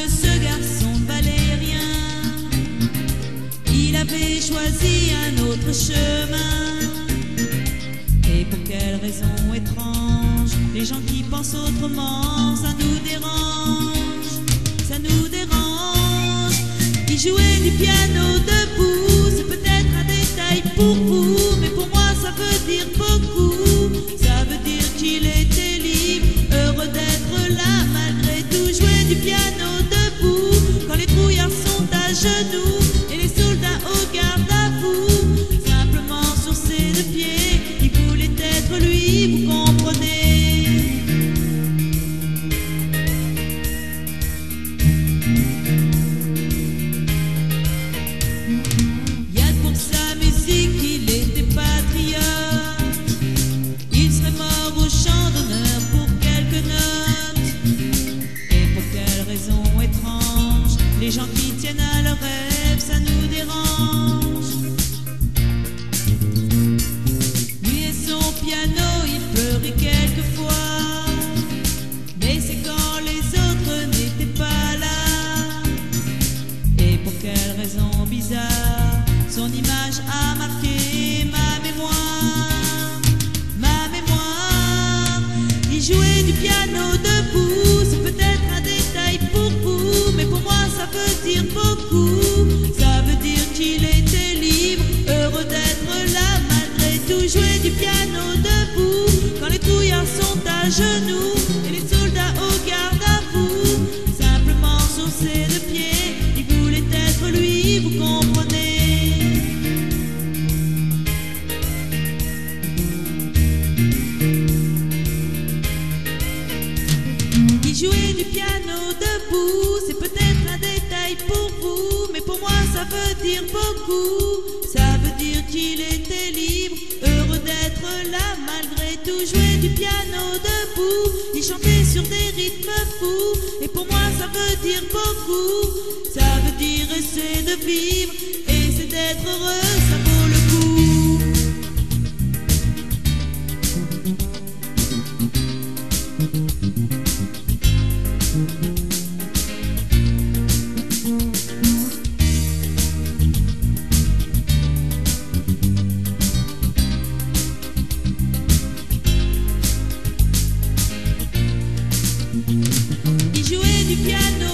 ce garçon valérien, il avait choisi un autre chemin. Et pour quelle raison étrange, les gens qui pensent autrement, ça nous dérange, ça nous dérange. Il jouait du piano debout, c'est peut-être un détail pour vous, mais pour moi ça veut dire beaucoup. Ça veut dire qu'il était libre, heureux d'être là malgré tout. Jouer du piano debout, quand les trouillards sont à genoux et les soldats au garde à vous, simplement sur ses deux pieds, il voulait être lui, vous comprenez. Yann pour sa musique, il était patriote, il serait mort au champ d'honneur pour quelques notes. Et pour quelle raison étrange, les gens qui tiennent à leurs rêves, ça nous dérange. Lui et son piano, il pleurait quelquefois, mais c'est quand les autres n'étaient pas là. Et pour quelle raison bizarre, son image a marqué ma mémoire, ma mémoire. Il jouait du piano debout, c'est peut-être un détail pour vous, mais pour moi ça veut dire beaucoup. Ça veut dire qu'il était libre, heureux d'être là malgré tout. Jouer du piano debout, quand les trouillards sont à genoux et les soldats au garde à vous, simplement sur ses deux pieds, il voulait être lui, vous comprenez. Il jouait du piano debout, c'est peut-être un détail pour vous, mais pour moi ça veut dire beaucoup. Ça veut dire qu'il était libre, heureux d'être là malgré tout. Jouer du piano debout, il chantait sur des rythmes fous, et pour moi ça veut dire beaucoup. Ça veut dire c'est de vivre, et c'est d'être heureux, ça vaut le coup. Il jouait du piano